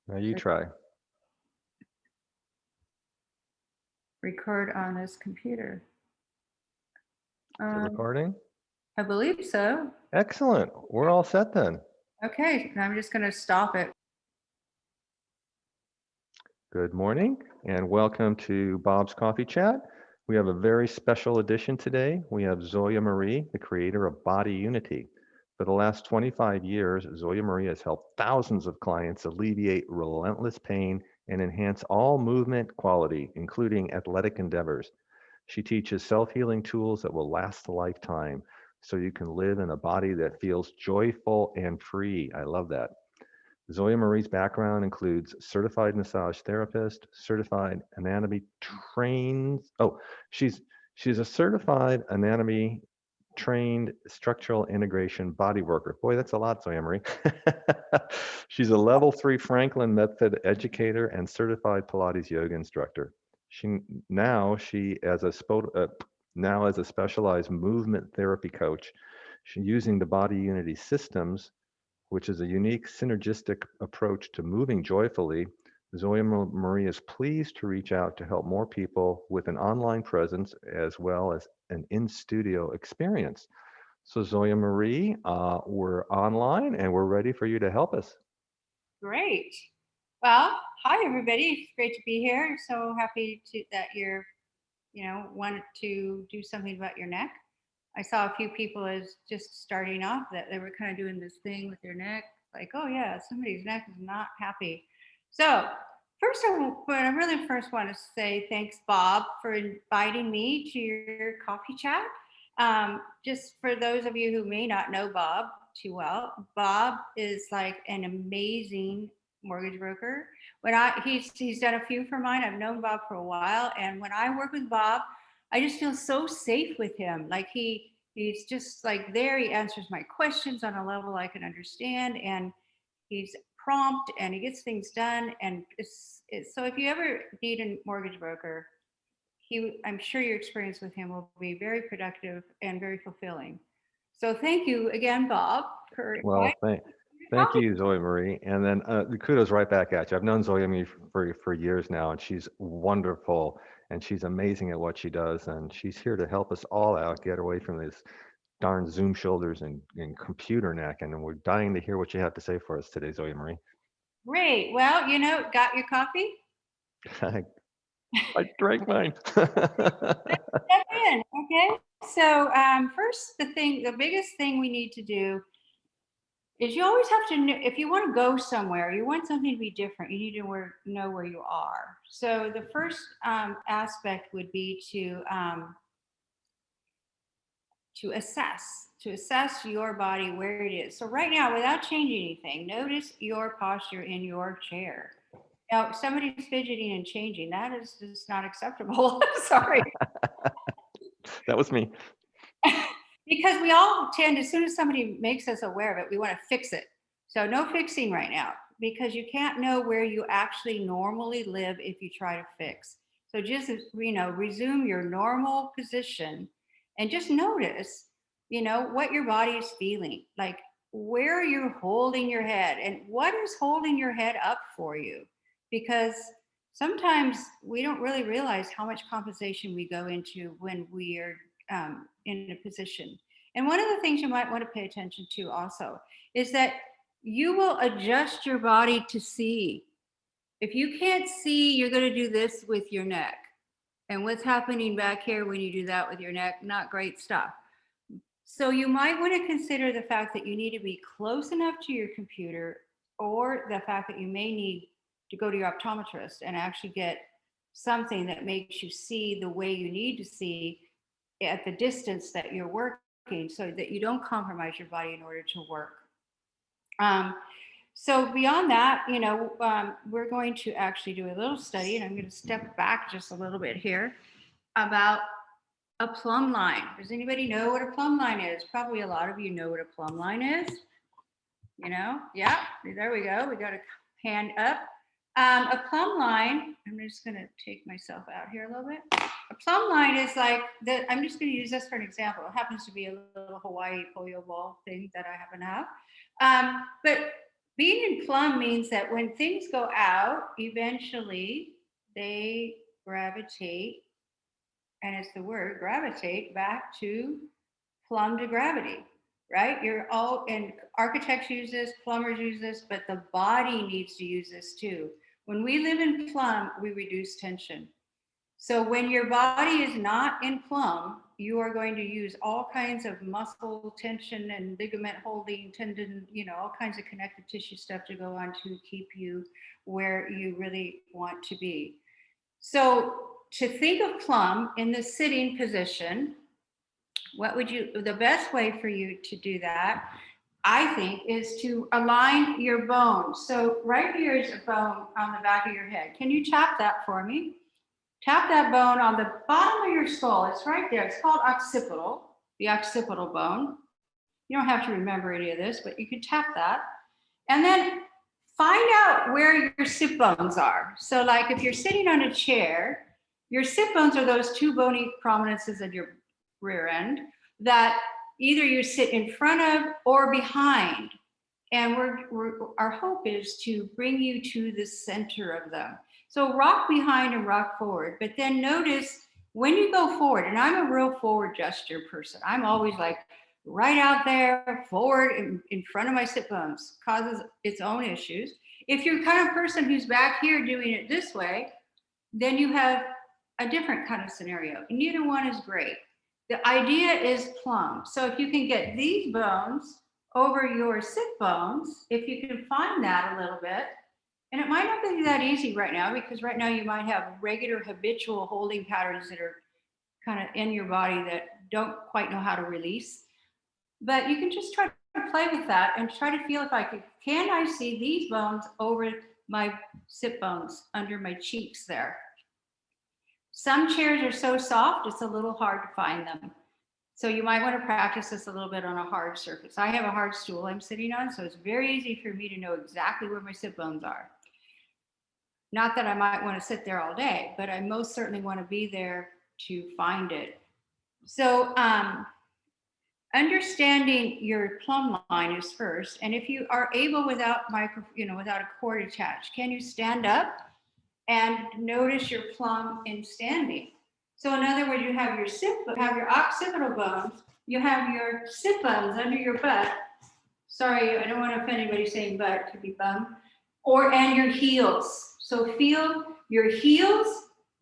Now you try. Record on this computer. Is it recording? I believe so. Excellent. We're all set then. Okay, I'm just going to stop it. Good morning and welcome to Bob's Coffee Chat. We have a very special edition today. We have ZoyaMarie, the creator of Body Unity. For the last 25 years, ZoyaMarie has helped thousands of clients alleviate relentless pain and enhance all movement quality, including athletic endeavors. She teaches self-healing tools that will last a lifetime so you can live in a body that feels joyful and free. I love that. ZoyaMarie's background includes certified massage therapist, certified anatomy trained. Oh, she's a certified anatomy trained structural integration bodyworker. Boy, that's a lot, ZoyaMarie. She's a level 3 Franklin Method Educator and certified Pilates yoga instructor. She now she as a now as a specialized movement therapy coach, she's using the Body Unity systems, which is a unique synergistic approach to moving joyfully. ZoyaMarie is pleased to reach out to help more people with an online presence as well as an in-studio experience. So ZoyaMarie, we're online and we're ready for you to help us. Great. Well, hi everybody. It's great to be here. So happy that you're, wanted to do something about your neck. I saw a few people as just starting off that they were kind of doing this thing with their neck, like, oh yeah, somebody's neck is not happy. So but I really first want to say thanks, Bob, for inviting me to your coffee chat. Just for those of you who may not know Bob too well, Bob is like an amazing mortgage broker. He's done a few for mine. I've known Bob for a while, and when I work with Bob, I just feel so safe with him. Like he's just like there. He answers my questions on a level I can understand, and he's prompt and he gets things done. And so if you ever need a mortgage broker, I'm sure your experience with him will be very productive and very fulfilling. So thank you again, Bob, for Well, inviting thank me. you, ZoyaMarie. And then the kudos right back at you. I've known ZoyaMarie for years now, and she's wonderful and she's amazing at what she does. And she's here to help us all out get away from this darn Zoom shoulders and computer neck. And we're dying to hear what you have to say for us today, ZoyaMarie. Great. Well, got your coffee? I drank mine. Step in, okay? So first, the biggest thing we need to do is you always have to know, if you want to go somewhere, you want something to be different, you need to know where you are. So the first aspect would be to assess your body where it is. So right now, without changing anything, notice your posture in your chair. Now, if somebody's fidgeting and changing, that is just not acceptable. Sorry. That was me. Because we all tend, as soon as somebody makes us aware of it, we want to fix it. So no fixing right now, because you can't know where you actually normally live if you try to fix. So just, resume your normal position and just notice, what your body is feeling. Like, where are you holding your head and what is holding your head up for you? Because sometimes we don't really realize how much compensation we go into when we are in a position. And one of the things you might want to pay attention to also is that you will adjust your body to see. If you can't see, you're going to do this with your neck. And what's happening back here when you do that with your neck, not great stuff. So you might want to consider the fact that you need to be close enough to your computer, or the fact that you may need to go to your optometrist and actually get something that makes you see the way you need to see at the distance that you're working, so that you don't compromise your body in order to work. So beyond that, we're going to actually do a little study, and I'm going to step back just a little bit here about a plumb line. Does anybody know what a plumb line is? Probably a lot of you know what a plumb line is. Yeah, there we go. We got a hand up. A plumb line, I'm just going to take myself out here a little bit. A plumb line is like that. I'm just going to use this for an example. It happens to be a little Hawaii polio ball thing that I happen to have. But Being in plumb means that when things go out, eventually they gravitate, and it's the word gravitate, back to plumb to gravity, right? You're all, and architects use this, plumbers use this, but the body needs to use this too. When we live in plumb, we reduce tension. So when your body is not in plumb, you are going to use all kinds of muscle tension and ligament holding, tendon, all kinds of connective tissue stuff to go on to keep you where you really want to be. So to think of plumb in the sitting position, the best way for you to do that, I think, is to align your bones. So right here is a bone on the back of your head. Can you tap that for me? Tap that bone on the bottom of your skull. It's right there. It's called occipital, the occipital bone. You don't have to remember any of this, but you can tap that. And then find out where your sit bones are. So like if you're sitting on a chair, your sit bones are those two bony prominences of your rear end that either you sit in front of or behind. And our hope is to bring you to the center of them. So rock behind and rock forward, but then notice when you go forward, and I'm a real forward gesture person. I'm always like right out there, forward in front of my sit bones, causes its own issues. If you're the kind of person who's back here doing it this way, then you have a different kind of scenario. Neither one is great. The idea is plumb. So if you can get these bones over your sit bones, if you can find that a little bit, and it might not be that easy right now, because right now you might have regular habitual holding patterns that are kind of in your body that don't quite know how to release. But you can just try to play with that and try to feel if can I see these bones over my sit bones under my cheeks there? Some chairs are so soft, it's a little hard to find them. So you might want to practice this a little bit on a hard surface. I have a hard stool I'm sitting on, so it's very easy for me to know exactly where my sit bones are. Not that I might want to sit there all day, but I most certainly want to be there to find it. So understanding your plumb line is first. And if you are able without without a cord attached, can you stand up and notice your plumb in standing? So in other words, you have your occipital bones, you have your sit bones under your butt. Sorry, I don't want to offend anybody saying butt, it could be bum. And your heels. So feel your heels,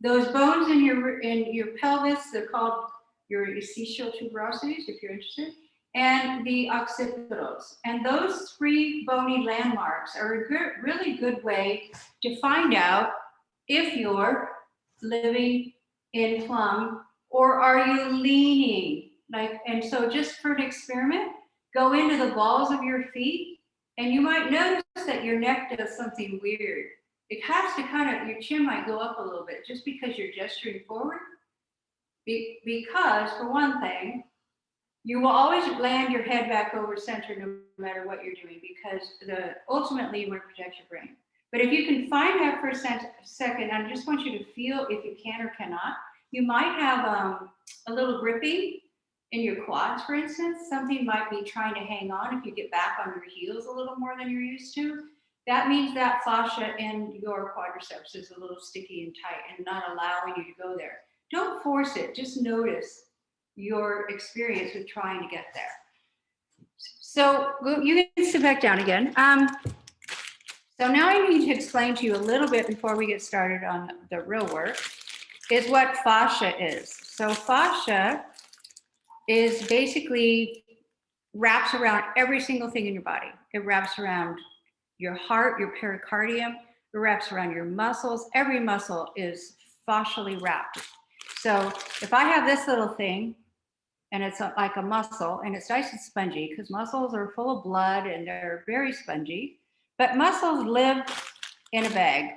those bones in your pelvis, they're called your ischial tuberosities, if you're interested, and the occipitals. And those three bony landmarks are a really good way to find out if you're living in plumb or are you leaning. And so just for an experiment, go into the balls of your feet, and you might notice that your neck does something weird. It has to your chin might go up a little bit just because you're gesturing forward. Because, for one thing, you will always land your head back over center no matter what you're doing, because ultimately you want to protect your brain. But if you can find that for a second, I just want you to feel if you can or cannot. You might have a little gripping in your quads, for instance. Something might be trying to hang on if you get back on your heels a little more than you're used to. That means that fascia in your quadriceps is a little sticky and tight and not allowing you to go there. Don't force it, just notice your experience with trying to get there. So you can sit back down again. So now I need to explain to you a little bit before we get started on the real work, is what fascia is. So fascia is basically wraps around every single thing in your body. It wraps around your heart, your pericardium, it wraps around your muscles. Every muscle is fascially wrapped. So if I have this little thing, and it's like a muscle, and it's nice and spongy, because muscles are full of blood and they're very spongy, but muscles live in a bag.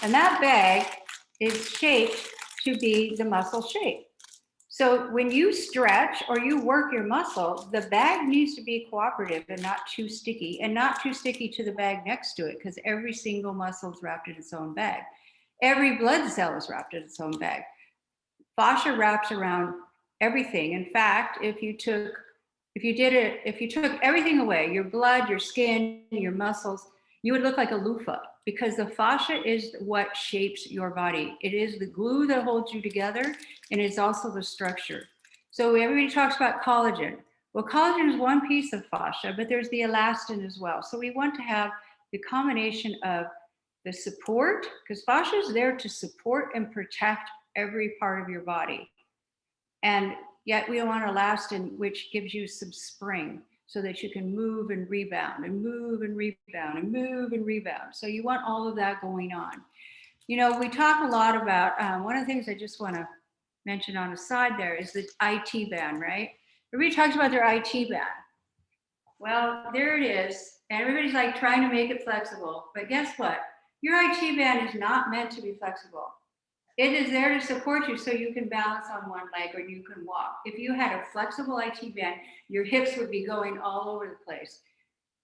And that bag is shaped to be the muscle shape. So when you stretch or you work your muscle, the bag needs to be cooperative and not too sticky, and not too sticky to the bag next to it, because every single muscle is wrapped in its own bag. Every blood cell is wrapped in its own bag. Fascia wraps around everything. In fact, if you took If you did it, if you took everything away, your blood, your skin, your muscles, you would look like a loofah, because the fascia is what shapes your body. It is the glue that holds you together, and it's also the structure. So everybody talks about collagen. Well, collagen is one piece of fascia, but there's the elastin as well. So we want to have the combination of the support, because fascia is there to support and protect every part of your body. And yet we want elastin, which gives you some spring so that you can move and rebound and move and rebound and move and rebound. So you want all of that going on. You know, we talk a lot about, one of the things I just want to mention on the side there is the IT band, right? Everybody talks about their IT band. Well, there it is. And everybody's like trying to make it flexible. But guess what? Your IT band is not meant to be flexible. It is there to support you so you can balance on one leg or you can walk. If you had a flexible IT band, your hips would be going all over the place.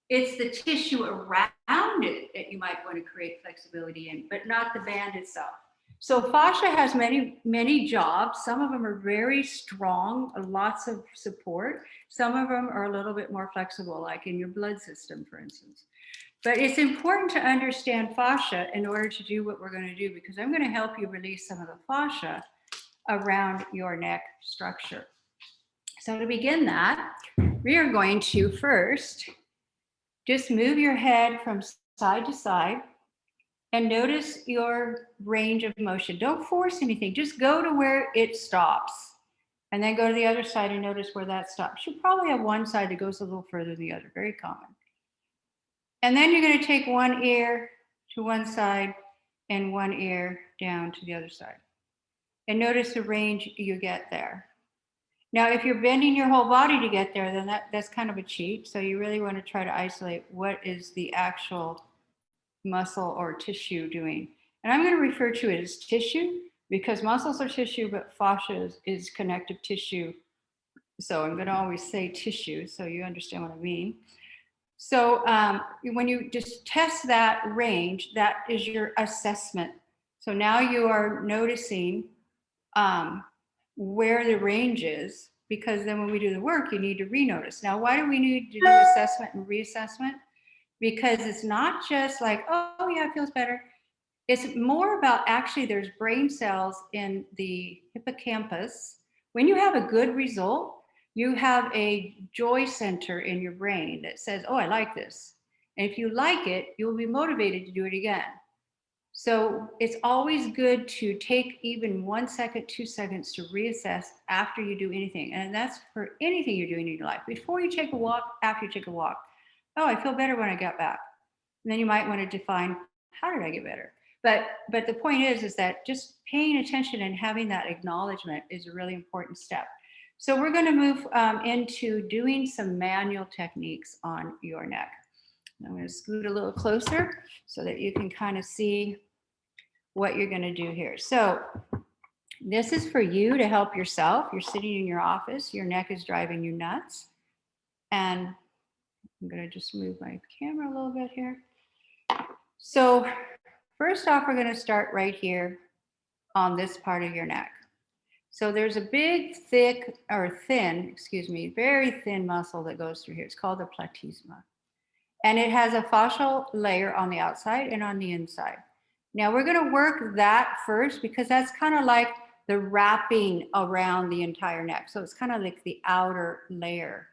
It's the tissue around it that you might want to create flexibility in, but not the band itself. So fascia has many, many jobs. Some of them are very strong, lots of support. Some of them are a little bit more flexible, like in your blood system, for instance. But it's important to understand fascia in order to do what we're going to do, because I'm going to help you release some of the fascia around your neck structure. So to begin that, we are going to first just move your head from side to side and notice your range of motion. Don't force anything, just go to where it stops. And then go to the other side and notice where that stops. You probably have one side that goes a little further than the other, very common. And then you're going to take one ear to one side and one ear down to the other side. And notice the range you get there. Now, if you're bending your whole body to get there, then that's kind of a cheat. So you really want to try to isolate what is the actual muscle or tissue doing. And I'm going to refer to it as tissue because muscles are tissue, but fascia is connective tissue. So I'm going to always say tissue so you understand what I mean. So when you just test that range, that is your assessment. So now you are noticing where the range is, because then when we do the work, you need to re-notice. Now, why do we need to do assessment and reassessment? Because it's not just like, oh yeah, it feels better. It's more about actually there's brain cells in the hippocampus. When you have a good result, you have a joy center in your brain that says, oh, I like this. And if you like it, you'll be motivated to do it again. So it's always good to take even 1 second, 2 seconds to reassess after you do anything. And that's for anything you're doing in your life. Before you take a walk, after you take a walk. Oh, I feel better when I got back. And then you might want to define, how did I get better? But the point is that just paying attention and having that acknowledgement is a really important step. So we're going to move into doing some manual techniques on your neck. I'm going to scoot a little closer so that you can kind of see what you're going to do here. So this is for you to help yourself. You're sitting in your office. Your neck is driving you nuts. And I'm going to just move my camera a little bit here. So first off, we're going to start right here on this part of your neck. So there's a big, thick, or thin, excuse me, very thin muscle that goes through here. It's called the platysma. And it has a fascial layer on the outside and on the inside. Now we're going to work that first because that's kind of like the wrapping around the entire neck. So it's kind of like the outer layer.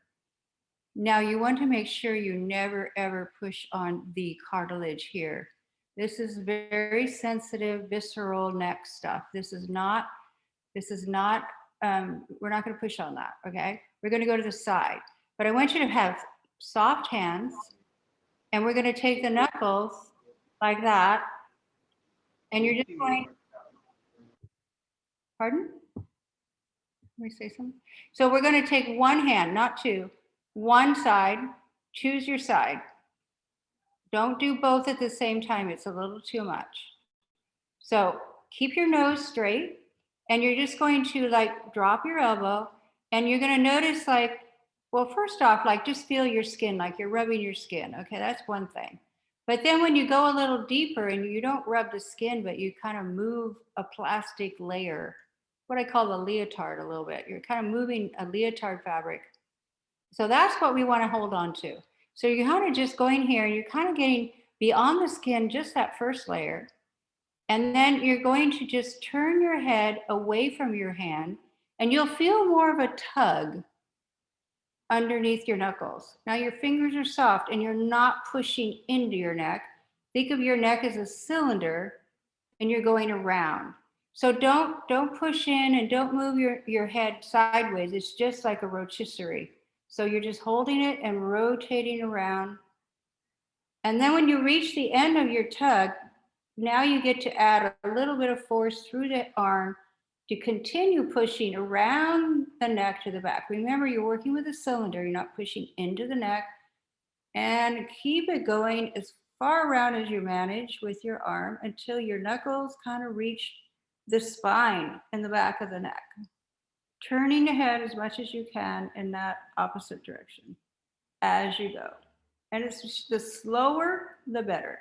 Now you want to make sure you never ever push on the cartilage here. This is very sensitive, visceral neck stuff. This is not, we're not going to push on that, okay? We're going to go to the side. But I want you to have soft hands, and we're going to take the knuckles like that, and you're just going, pardon? Let me say something. So we're going to take one hand, not two, one side, choose your side. Don't do both at the same time. It's a little too much. So keep your nose straight, and you're just going to like drop your elbow, and you're going to notice like, well, first off, like just feel your skin, like you're rubbing your skin. Okay, that's one thing. But then when you go a little deeper and you don't rub the skin, but you kind of move a plastic layer, what I call the leotard a little bit. You're kind of moving a leotard fabric So that's what we want to hold on to. So you're kind of just going here and you're kind of getting beyond the skin, just that first layer. And then you're going to just turn your head away from your hand and you'll feel more of a tug underneath your knuckles. Now your fingers are soft and you're not pushing into your neck. Think of your neck as a cylinder and you're going around. So don't push in and don't move your head sideways. It's just like a rotisserie. So you're just holding it and rotating around. And then when you reach the end of your tug, now you get to add a little bit of force through the arm to continue pushing around the neck to the back. Remember, you're working with a cylinder, you're not pushing into the neck. And keep it going as far around as you manage with your arm until your knuckles kind of reach the spine in the back of the neck. Turning the head as much as you can in that opposite direction as you go. And it's the slower, the better.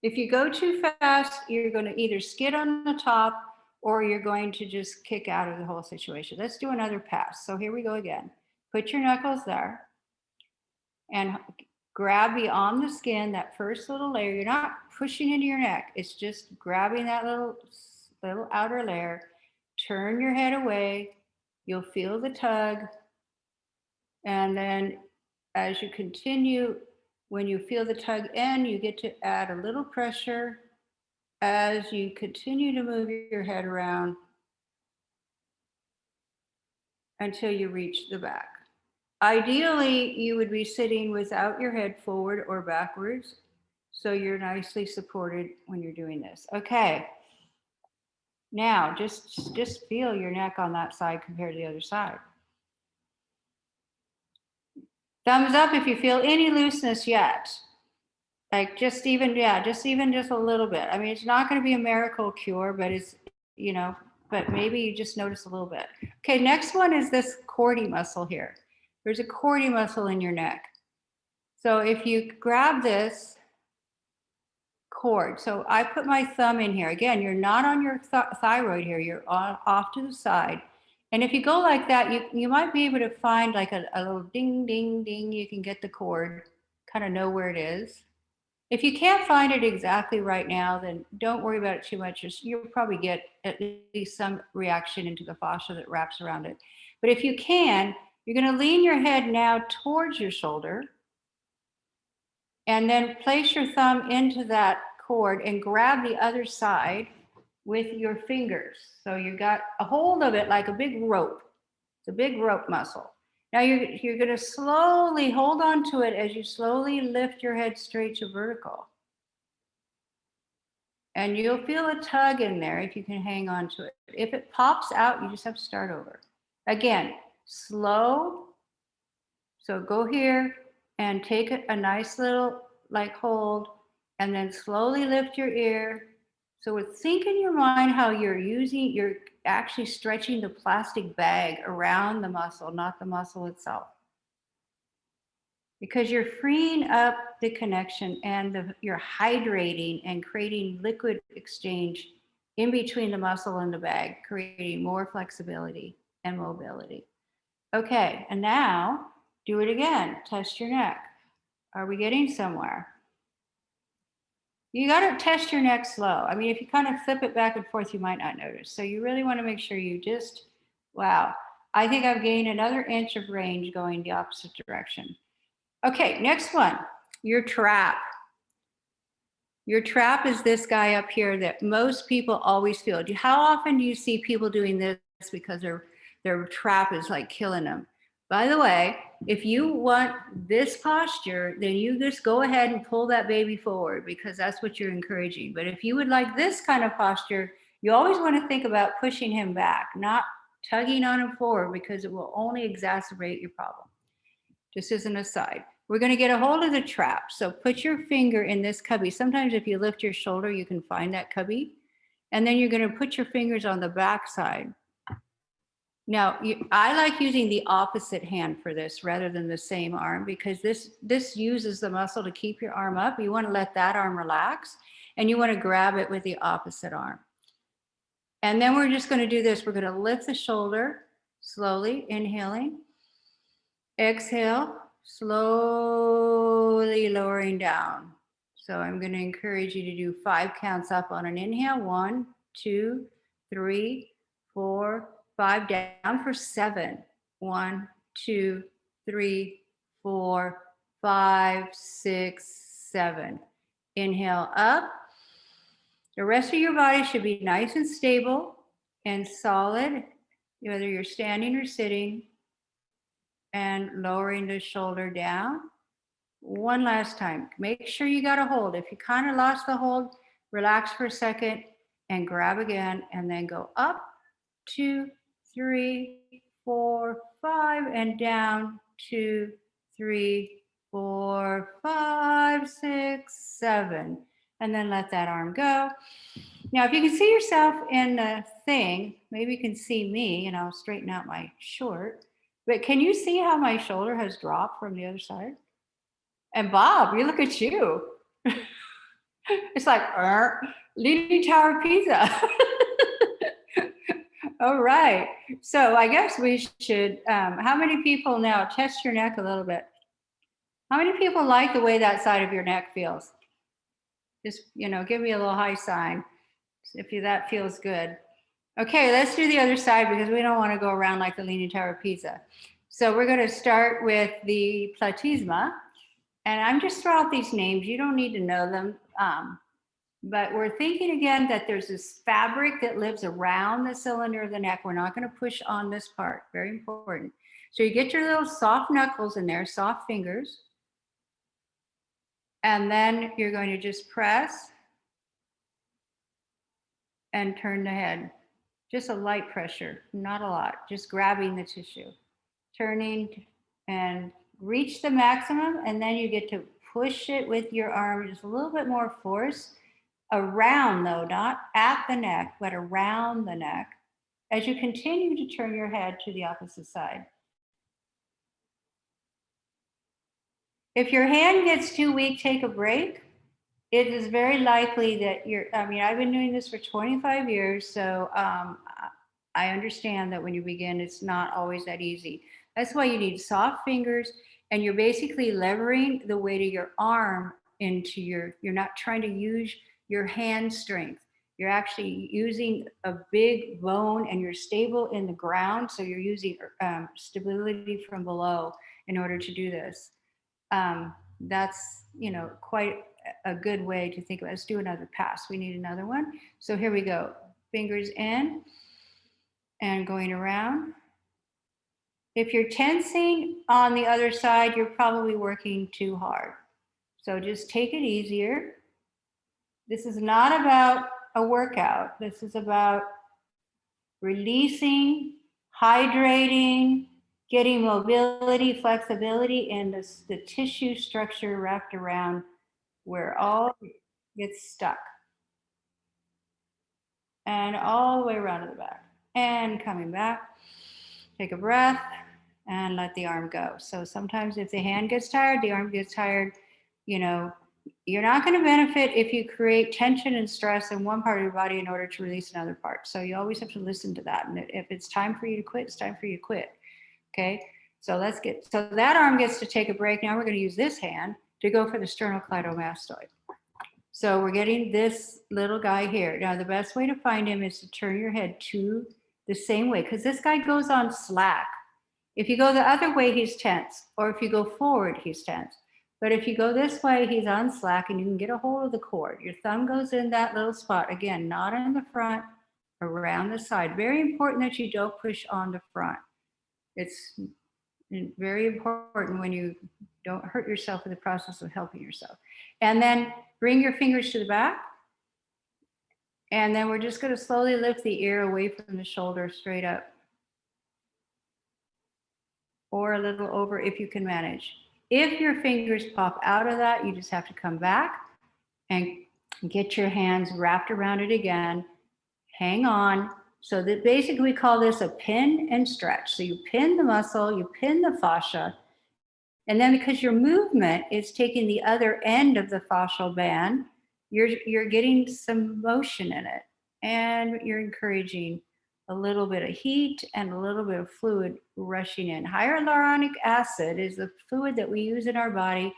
If you go too fast, you're going to either skid on the top or you're going to just kick out of the whole situation. Let's do another pass. So here we go again. Put your knuckles there and grab beyond the skin, that first little layer. You're not pushing into your neck. It's just grabbing that little outer layer. Turn your head away. You'll feel the tug. And then as you continue, when you feel the tug end, you get to add a little pressure as you continue to move your head around until you reach the back. Ideally, you would be sitting without your head forward or backwards, so you're nicely supported when you're doing this. Okay. Now, just feel your neck on that side compared to the other side. Thumbs up if you feel any looseness yet. Like just a little bit. I mean, it's not going to be a miracle cure, but it's, but maybe you just notice a little bit. Okay, next one is this cordy muscle here. There's a cordy muscle in your neck. So if you grab this cord, so I put my thumb in here. Again, you're not on your thyroid here. You're off to the side. And if you go like that, you might be able to find like a little ding, ding, ding. You can get the cord, kind of know where it is. If you can't find it exactly right now, then don't worry about it too much. You'll probably get at least some reaction into the fascia that wraps around it. But if you can, you're going to lean your head now towards your shoulder and then place your thumb into that cord and grab the other side with your fingers. So you got a hold of it like a big rope. It's a big rope muscle. Now you're going to slowly hold on to it as you slowly lift your head straight to vertical. And you'll feel a tug in there if you can hang on to it. If it pops out, you just have to start over. Again, slow. So go here and take a nice little hold and then slowly lift your ear. So think in your mind how you're actually stretching the plastic bag around the muscle, not the muscle itself. Because you're freeing up the connection and you're hydrating and creating liquid exchange in between the muscle and the bag, creating more flexibility and mobility. Okay, and now do it again. Test your neck. Are we getting somewhere? You got to test your neck slow. I mean, if you kind of flip it back and forth, you might not notice. So you really want to make sure you wow, I think I've gained another inch of range going the opposite direction. Okay, next one, your trap. Your trap is this guy up here that most people always feel. How often do you see people doing this because their trap is like killing them? By the way, if you want this posture, then you just go ahead and pull that baby forward because that's what you're encouraging. But if you would like this kind of posture, you always want to think about pushing him back, not tugging on him forward because it will only exacerbate your problem. Just as an aside, we're going to get a hold of the trap. So put your finger in this cubby. Sometimes if you lift your shoulder, you can find that cubby. And then you're going to put your fingers on the back side. Now, I like using the opposite hand for this rather than the same arm because this uses the muscle to keep your arm up. You want to let that arm relax and you want to grab it with the opposite arm. And then we're just going to do this. We're going to lift the shoulder slowly, inhaling. Exhale, slowly lowering down. So I'm going to encourage you to do 5 counts up on an inhale. 1, 2, 3, 4, 5. Down for 7. 1, 2, 3, 4, 5, 6, 7. Inhale up. The rest of your body should be nice and stable and solid, whether you're standing or sitting, and lowering the shoulder down. One last time. Make sure you got a hold. If you kind of lost the hold, relax for a second and grab again, and then go up, 2, 3, 4, 5, and down, 2, 3, 4, 5, 6, 7. And then let that arm go. Now, if you can see yourself in the thing, maybe you can see me, and I'll straighten out my short. But can you see how my shoulder has dropped from the other side? And Bob, you look at you. It's like, Leaning Tower of Pisa. All right. So I guess we should, how many people now, test your neck a little bit. How many people like the way that side of your neck feels? Just, give me a little high sign if that feels good. Okay, let's do the other side because we don't want to go around like the Leaning Tower of Pisa. So we're going to start with the platysma. And I'm just throwing out these names. You don't need to know them. But we're thinking again that there's this fabric that lives around the cylinder of the neck. We're not going to push on this part. Very important. So you get your little soft knuckles in there, soft fingers. And then you're going to just press and turn the head. Just a light pressure, not a lot. Just grabbing the tissue. Turning and reach the maximum, and then you get to push it with your arm, just a little bit more force. Around though, not at the neck, but around the neck, as you continue to turn your head to the opposite side. If your hand gets too weak, take a break. It is very likely that I've been doing this for 25 years, so I understand that when you begin, it's not always that easy. That's why you need soft fingers, and you're basically levering the weight of your arm into you're not trying to use your hand strength. You're actually using a big bone, and you're stable in the ground, so you're using stability from below in order to do this. That's quite a good way to think about it. Let's do another pass. We need another one. So here we go. Fingers in and going around. If you're tensing on the other side, you're probably working too hard. So just take it easier. This is not about a workout. This is about releasing, hydrating, getting mobility, flexibility, and the tissue structure wrapped around where all gets stuck. And all the way around to the back. And coming back, take a breath and let the arm go. So sometimes if the hand gets tired, the arm gets tired, you're not going to benefit if you create tension and stress in one part of your body in order to release another part. So you always have to listen to that. And if it's time for you to quit, it's time for you to quit. Okay, so so that arm gets to take a break. Now we're going to use this hand to go for the sternocleidomastoid. So we're getting this little guy here. Now the best way to find him is to turn your head to the same way, because this guy goes on slack. If you go the other way, he's tense, or if you go forward, he's tense. But if you go this way, he's on slack, and you can get a hold of the cord. Your thumb goes in that little spot. Again, not in the front, around the side. Very important that you don't push on the front. It's very important when you don't hurt yourself in the process of helping yourself. And then bring your fingers to the back. And then we're just going to slowly lift the ear away from the shoulder straight up. Or a little over if you can manage. If your fingers pop out of that, you just have to come back and get your hands wrapped around it again. Hang on. So that basically we call this a pin and stretch. So you pin the muscle, you pin the fascia, and then because your movement is taking the other end of the fascial band, you're getting some motion in it, and you're encouraging a little bit of heat and a little bit of fluid rushing in. Hyaluronic acid is the fluid that we use in our body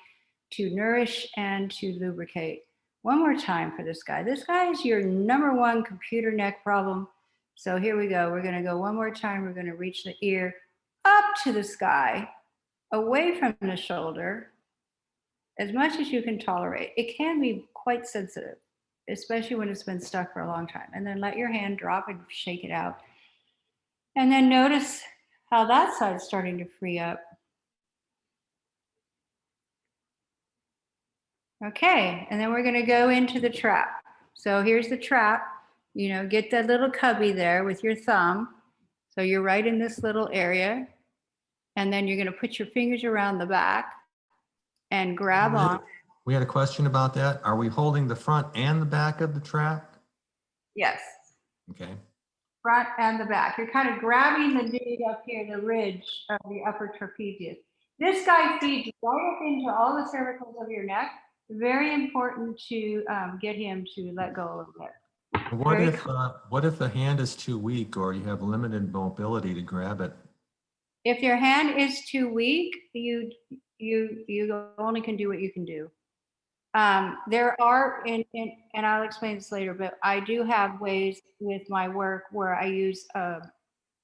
to nourish and to lubricate. One more time for this guy. This guy is your number one computer neck problem. So here we go. We're going to go one more time. We're going to reach the ear up to the sky, away from the shoulder, as much as you can tolerate. It can be quite sensitive, especially when it's been stuck for a long time. And then let your hand drop and shake it out. And then notice how that side's starting to free up. Okay, and then we're going to go into the trap. So here's the trap. You know, get that little cubby there with your thumb. So you're right in this little area. And then you're going to put your fingers around the back and grab on. We had a question about that. Are we holding the front and the back of the trap? Yes. Okay. Front and the back. You're kind of grabbing the dude up here, the ridge of the upper trapezius. This guy feeds right up into all the cervicals of your neck. Very important to get him to let go a little bit. What if the hand is too weak or you have limited mobility to grab it? If your hand is too weak, you only can do what you can do. There are, and I'll explain this later, but I do have ways with my work where I use an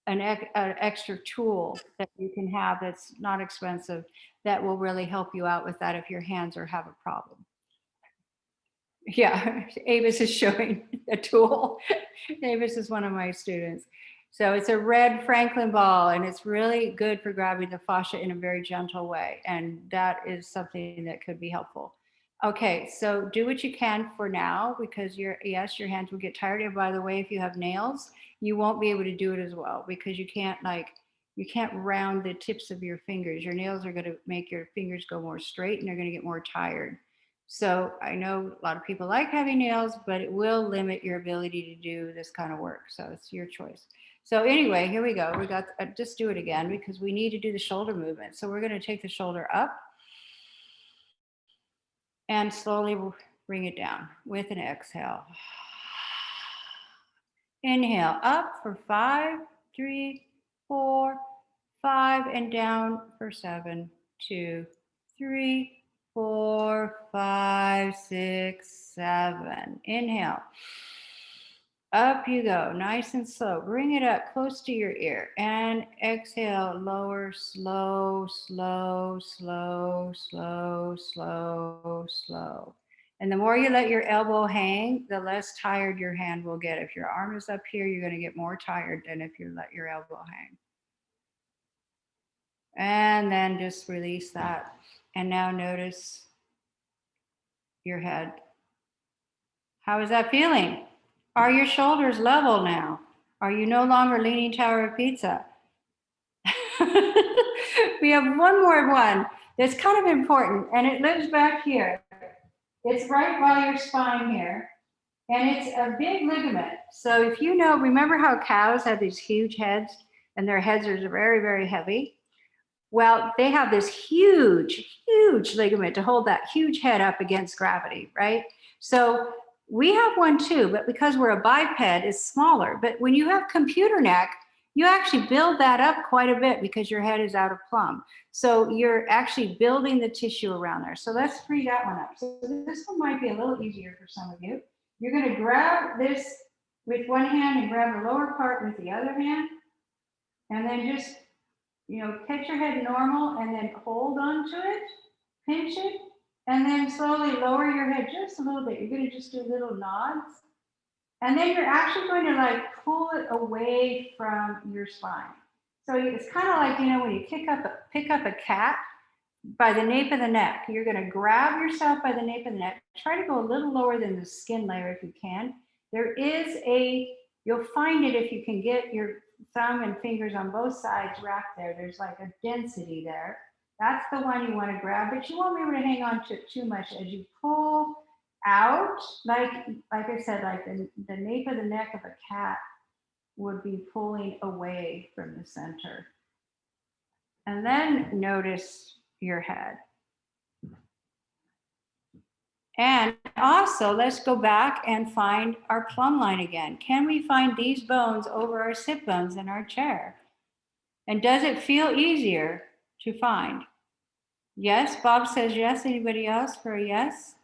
extra tool that you can have that's not expensive that will really help you out with that if your hands have a problem. Yeah, Avis is showing a tool. Avis is one of my students. So it's a red Franklin ball, and it's really good for grabbing the fascia in a very gentle way. And that is something that could be helpful. Okay, so do what you can for now, because your hands will get tired. And by the way, if you have nails, you won't be able to do it as well, because you can't round the tips of your fingers. Your nails are going to make your fingers go more straight, and they're going to get more tired. So I know a lot of people like having nails, but it will limit your ability to do this kind of work. So it's your choice. So anyway, here we go. We got, just do it again, because we need to do the shoulder movement. So we're going to take the shoulder up and slowly bring it down with an exhale. Inhale up for 5, 3, 4, 5, and down for 7, 2, 3, 4, 5, 6, 7. Inhale. Up you go, nice and slow. Bring it up close to your ear and exhale, lower, slow, slow, slow, slow, slow, slow. And the more you let your elbow hang, the less tired your hand will get. If your arm is up here, you're going to get more tired than if you let your elbow hang. And then just release that. And now notice your head. How is that feeling? Are your shoulders level now? Are you no longer leaning tower of pizza? We have one more one that's kind of important, and it lives back here. It's right by your spine here, and it's a big ligament. So if you know, remember how cows have these huge heads, and their heads are very, very heavy? Well, they have this huge, huge ligament to hold that huge head up against gravity, right? So we have one too, but because we're a biped, it's smaller. But when you have computer neck, you actually build that up quite a bit because your head is out of plumb. So you're actually building the tissue around there. So let's free that one up. So this one might be a little easier for some of you. You're going to grab this with one hand and grab the lower part with the other hand. And then just, catch your head normal and then hold on to it, pinch it. And then slowly lower your head just a little bit. You're going to just do little nods. And then you're actually going to pull it away from your spine. So it's kind of like, when you pick up a cat by the nape of the neck. You're going to grab yourself by the nape of the neck. Try to go a little lower than the skin layer if you can. There is you'll find it if you can get your thumb and fingers on both sides wrapped there. There's like a density there. That's the one you want to grab, but you won't be able to hang on to it too much as you pull out, like I said, like the nape of the neck of a cat would be pulling away from the center. And then notice your head. And also, let's go back and find our plumb line again. Can we find these bones over our sit bones in our chair? And does it feel easier to find? Yes, Bob says yes. Anybody else for a yes?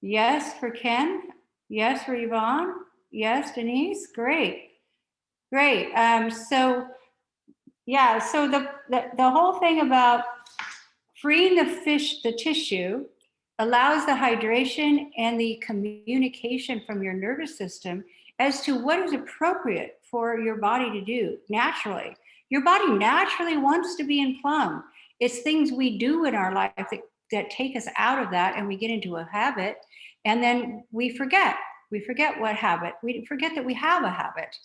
Yes for Ken? Yes for Yvonne? Yes, Denise? Great, great. So yeah, so the whole thing about freeing the tissue allows the hydration and the communication from your nervous system as to what is appropriate for your body to do naturally. Your body naturally wants to be in plumb. It's things we do in our life that take us out of that, and we get into a habit, and then we forget. We forget what habit. We forget that we have a habit.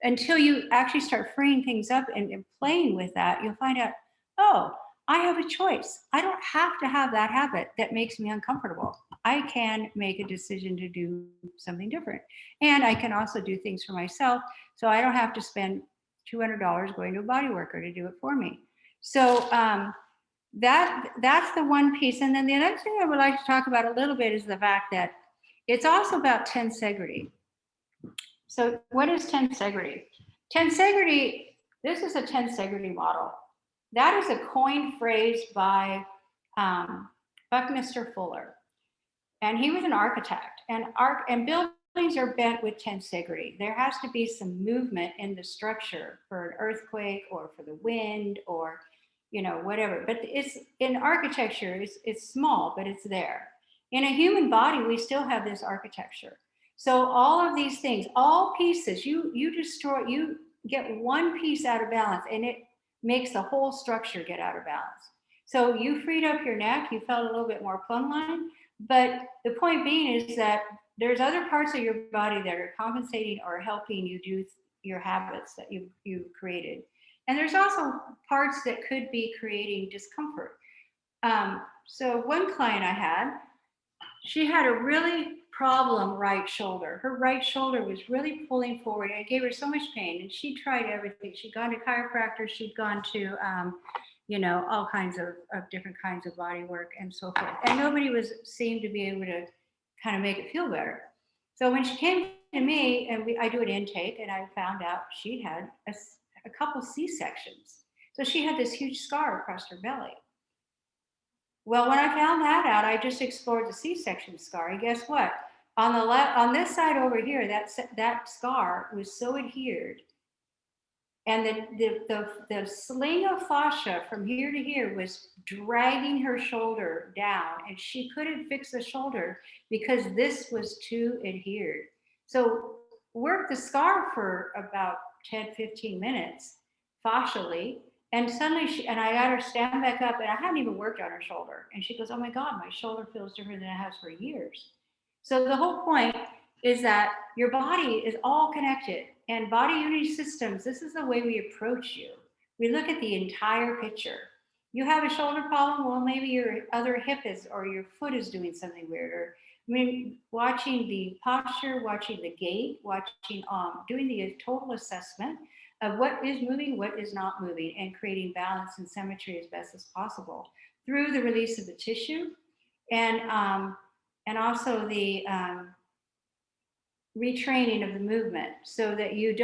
Until you actually start freeing things up and playing with that, you'll find out, oh, I have a choice. I don't have to have that habit that makes me uncomfortable. I can make a decision to do something different. And I can also do things for myself, so I don't have to spend $200 going to a body worker to do it for me. So that's the one piece. And then the other thing I would like to talk about a little bit is the fact that it's also about tensegrity. So what is tensegrity? Tensegrity, this is a tensegrity model. That is a coined phrase by Buckminster Fuller. And he was an architect. And buildings are bent with tensegrity. There has to be some movement in the structure for an earthquake or for the wind or, you know, whatever. But it's in architecture, it's small, but it's there. In a human body, we still have this architecture. So all of these things, all pieces, you get one piece out of balance, and it makes the whole structure get out of balance. So you freed up your neck, you felt a little bit more plumb line, but the point being is that there's other parts of your body that are compensating or helping you do your habits that you created. And there's also parts that could be creating discomfort. So one client I had, she had a really problem right shoulder. Her right shoulder was really pulling forward, and it gave her so much pain. And she tried everything. She'd gone to chiropractors, she'd gone to, all kinds of different kinds of body work and so forth. And nobody seemed to be able to kind of make it feel better. So when she came to me, and I do an intake, and I found out she had a couple C-sections. So she had this huge scar across her belly. Well, when I found that out, I just explored the C-section scar, and guess what? On this side over here, that scar was so adhered, and the sling of fascia from here to here was dragging her shoulder down, and she couldn't fix the shoulder because this was too adhered. So worked the scar for about 10, 15 minutes fascially, and suddenly and I got her stand back up, and I hadn't even worked on her shoulder. And she goes, oh my God, my shoulder feels different than it has for years. So the whole point is that your body is all connected, and body unity systems, this is the way we approach you. We look at the entire picture. You have a shoulder problem, well, maybe your other hip or your foot is doing something weird, or watching the posture, watching the gait, doing the total assessment of what is moving, what is not moving, and creating balance and symmetry as best as possible through the release of the tissue and also the retraining of the movement, so that you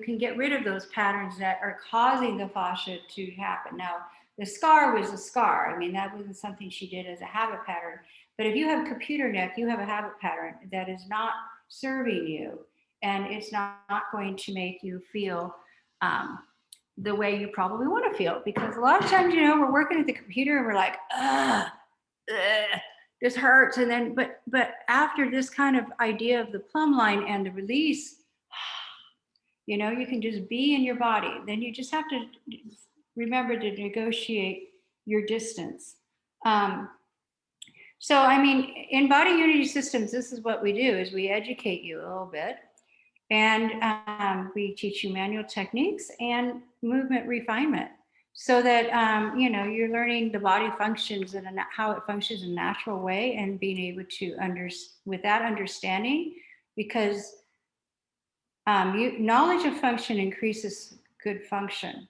can get rid of those patterns that are causing the fascia to happen. Now, the scar was a scar. I mean, that wasn't something she did as a habit pattern. But if you have computer neck, you have a habit pattern that is not serving you, and it's not going to make you feel the way you probably want to feel. Because a lot of times, we're working at the computer and we're like, this hurts. And then, but after this kind of idea of the plumb line and the release, you can just be in your body. Then you just have to remember to negotiate your distance. So, I mean, in body unity systems, this is what we do: is we educate you a little bit, and we teach you manual techniques and movement refinement, so that you're learning the body functions and how it functions in a natural way, and being able to with that understanding, because knowledge of function increases good function.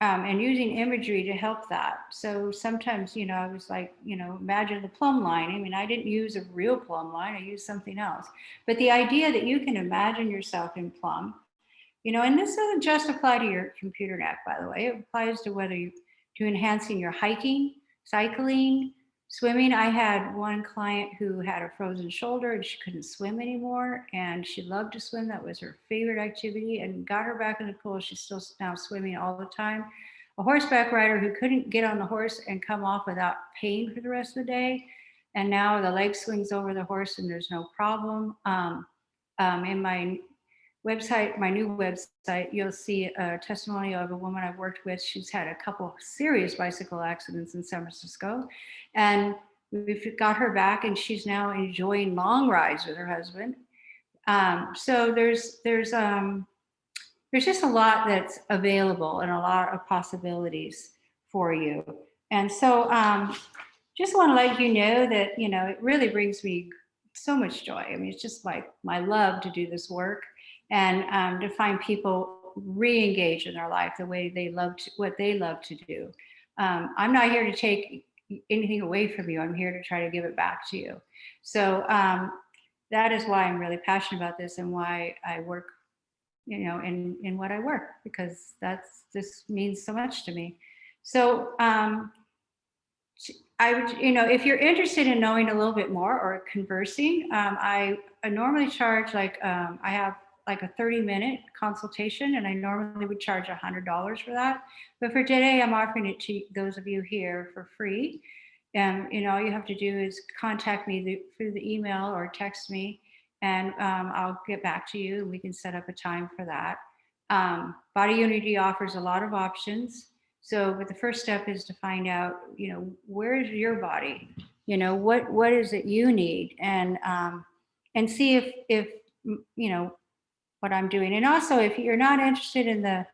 and using imagery to help that. So sometimes, you know, I was like, you know, imagine the plumb line. I mean, I didn't use a real plumb line, I used something else. But the idea that you can imagine yourself in plumb, you know, and this doesn't just apply to your computer neck, by the way, it applies to whether you to enhancing your hiking, cycling, swimming. I had one client who had a frozen shoulder and she couldn't swim anymore, and she loved to swim. That was her favorite activity, and got her back in the pool. She's still now swimming all the time. A horseback rider who couldn't get on the horse and come off without pain for the rest of the day, and now the leg swings over the horse and there's no problem. In my website, my new website, you'll see a testimonial of a woman I've worked with. She's had a couple serious bicycle accidents in San Francisco, and we've got her back, and she's now enjoying long rides with her husband. So there's just a lot that's available and a lot of possibilities for you. And so just want to let you know that, you know, it really brings me so much joy. I mean, it's just like my love to do this work, and to find people re-engage in their life the way they love to, what they love to do. I'm not here to take anything away from you. I'm here to try to give it back to you. So that is why I'm really passionate about this, and why I work, you know, in what I work, because this means so much to me. So I would, you know, if you're interested in knowing a little bit more or conversing, I normally charge like, I have like a 30-minute consultation, and I normally would charge $100 for that. But for today, I'm offering it to those of you here for free. And, you know, all you have to do is contact me through the email or text me, and I'll get back to you, and we can set up a time for that. Body Unity offers a lot of options. So, but the first step is to find out, you know, where is your body? You know, what is it you need? And see if you know what I'm doing. And also, if you're not interested in the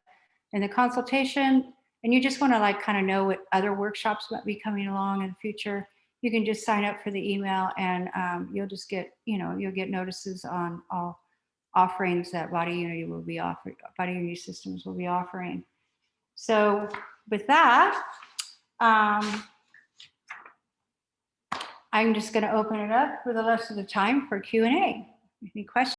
consultation, and you just want to like kind of know what other workshops might be coming along in the future, you can just sign up for the email, and you'll just get, you know, you'll get notices on all offerings that Body Unity will be offering, Body Unity Systems will be offering. So with that, I'm just going to open it up for the rest of the time for Q&A. Any questions?